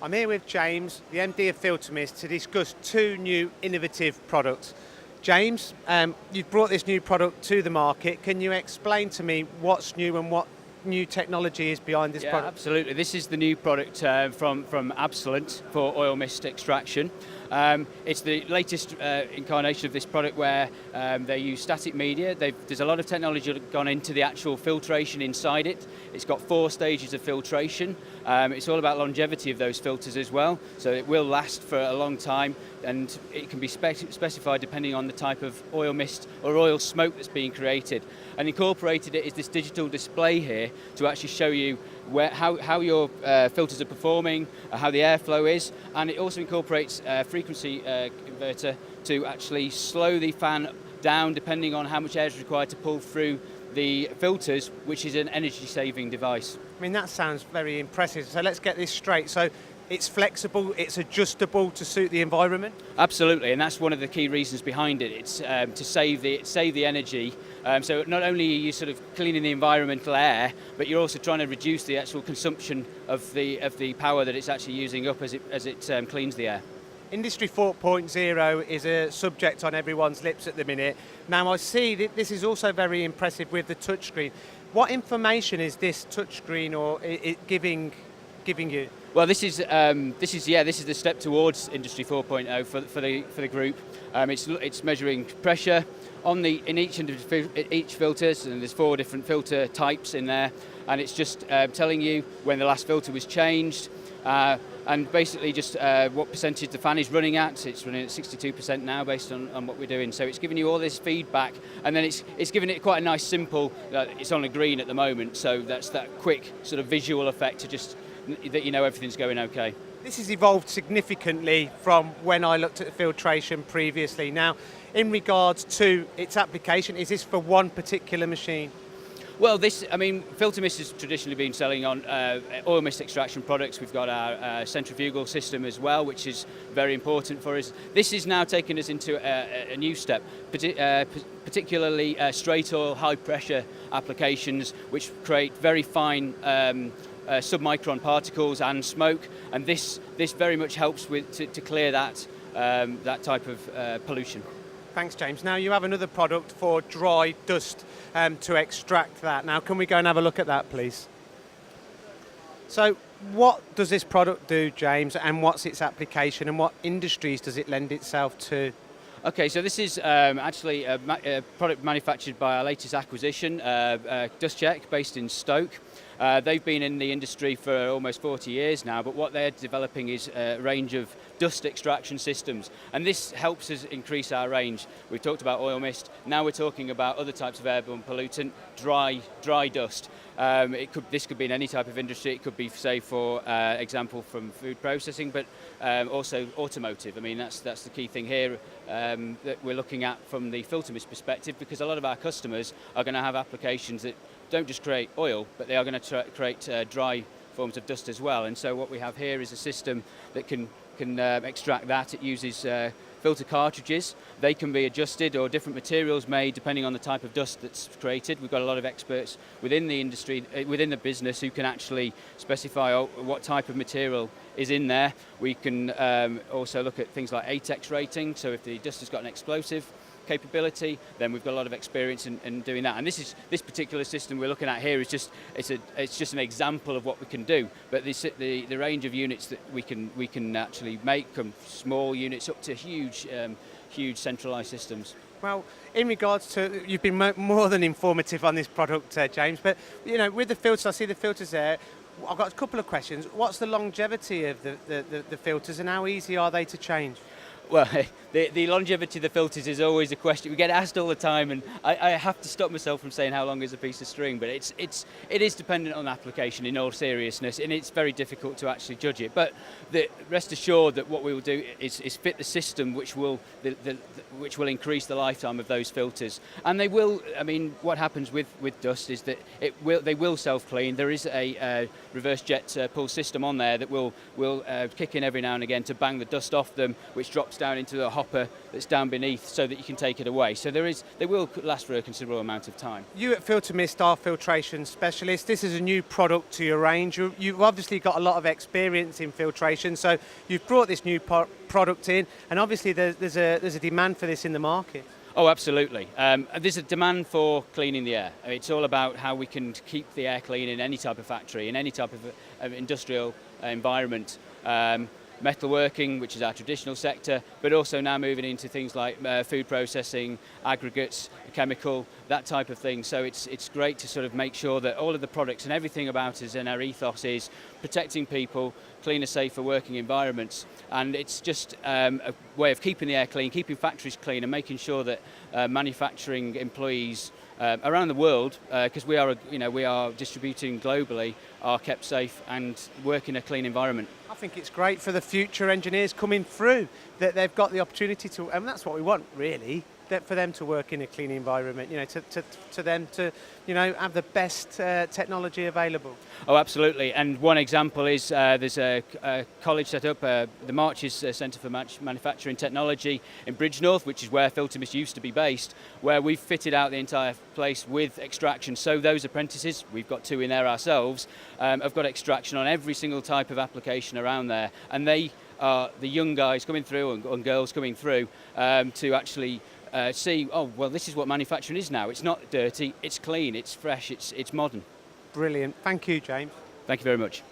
I'm here with James, the MD of Filtermist, to discuss two new innovative products. James, you've brought this new product to the market. Can you explain to me what's new and what new technology is behind this product? Absolutely. This is the new product from Absolent for oil mist extraction. It's the latest incarnation of this product where they use static media. There's a lot of technology gone into the actual filtration inside it. It's got 4 stages of filtration. It's all about longevity of those filters as well, so it will last for a long time, and it can be specified depending on the type of oil mist or oil smoke that's being created. And incorporated it is this digital display here to actually show you how your filters are performing, how the airflow is, and it also incorporates a frequency converter to actually slow the fan down depending on how much air is required to pull through the filters, which is an energy-saving device. I mean, that sounds very impressive. So let's get this straight. So it's flexible, it's adjustable to suit the environment? Absolutely, and that's one of the key reasons behind it. It's to save the energy. So not only are you sort of cleaning the environmental air, but you're also trying to reduce the actual consumption of the power that it's actually using up as it cleans the air. Industry 4.0 is a subject on everyone's lips at the minute. Now I see that this is also very impressive with the touchscreen. What information is this touchscreen or giving you? Well, this is the step towards Industry 4.0 for the group. It's measuring pressure in each filters, and there's 4 different filter types in there, and it's just telling you when the last filter was changed. And basically just what percentage the fan is running at. It's running at 62% now based on what we're doing. So it's giving you all this feedback, and then it's giving it quite a nice simple, it's on a green at the moment, so that's that quick sort of visual effect to just, that you know everything's going okay. This has evolved significantly from when I looked at the filtration previously. Now, in regards to its application, is this for one particular machine? Well, Filtermist has traditionally been selling on oil mist extraction products. We've got our centrifugal system as well, which is very important for us. This is now taking us into a new step, particularly straight oil, high pressure applications, which create very fine submicron particles and smoke, and this very much helps to clear that type of pollution. Thanks, James. Now you have another product for dry dust to extract that. Now can we go and have a look at that, please? So what does this product do, James, and what's its application, and what industries does it lend itself to? Okay, so this is actually a product manufactured by our latest acquisition, Dustcheck, based in Stoke. They've been in the industry for almost 40 years now, but what they're developing is a range of dust extraction systems, and this helps us increase our range. We've talked about oil mist, now we're talking about other types of airborne pollutant, dry dust. This could be in any type of industry. It could be, say, for example, from food processing, but also automotive. I mean, that's the key thing here that we're looking at from the Filtermist perspective, because a lot of our customers are going to have applications that don't just create oil, but they are going to create dry forms of dust as well. And so what we have here is a system that can extract that. It uses filter cartridges. They can be adjusted, or different materials made depending on the type of dust that's created. We've got a lot of experts within the industry, within the business, who can actually specify what type of material is in there. We can also look at things like ATEX rating, so if the dust has got an explosive capability, then we've got a lot of experience in doing that. And this particular system we're looking at here is just an example of what we can do. But the range of units that we can actually make, from small units up to huge centralised systems. Well, in regards to, you've been more than informative on this product, James. But you know, with the filters, I see the filters there. I've got a couple of questions. What's the longevity of the filters, and how easy are they to change? Well, the longevity of the filters is always a question. We get asked all the time, and I have to stop myself from saying how long is a piece of string, but it is dependent on application in all seriousness, and it's very difficult to actually judge it. But rest assured that what we will do is fit the system which will increase the lifetime of those filters. And they will, I mean, what happens with dust is that they will self-clean. There is a reverse jet pull system on there that will kick in every now and again to bang the dust off them, which drops down into the hopper hopper that's down beneath so that you can take it away. So they will last for a considerable amount of time. You at Filtermist are filtration specialists. This is a new product to your range. You've obviously got a lot of experience in filtration, so you've brought this new product in, and obviously there's a demand for this in the market. Oh, absolutely. There's a demand for cleaning the air. It's all about how we can keep the air clean in any type of factory, in any type of industrial environment. Metalworking, which is our traditional sector, but also now moving into things like food processing, aggregates, chemical, that type of thing. So it's great to sort of make sure that all of the products and everything about us and our ethos is protecting people, cleaner, safer working environments. And it's just a way of keeping the air clean, keeping factories clean, and making sure that manufacturing employees around the world, because we are distributing globally, are kept safe and work in a clean environment. I think it's great for the future engineers coming through that they've got the opportunity to, and that's what we want really, that for them to work in a clean environment, to them to, have the best technology available. Oh, absolutely. And one example is there's a college set up, the MACH is Centre for Manufacturing Technology in Bridgnorth, which is where Filtermist used to be based, where we've fitted out the entire place with extraction. So those apprentices, we've got 2 in there ourselves, have got extraction on every single type of application around there. And they are the young guys coming through and girls coming through to actually see, oh, well, this is what manufacturing is now. It's not dirty, it's clean, it's fresh, it's modern. Brilliant. Thank you, James. Thank you very much.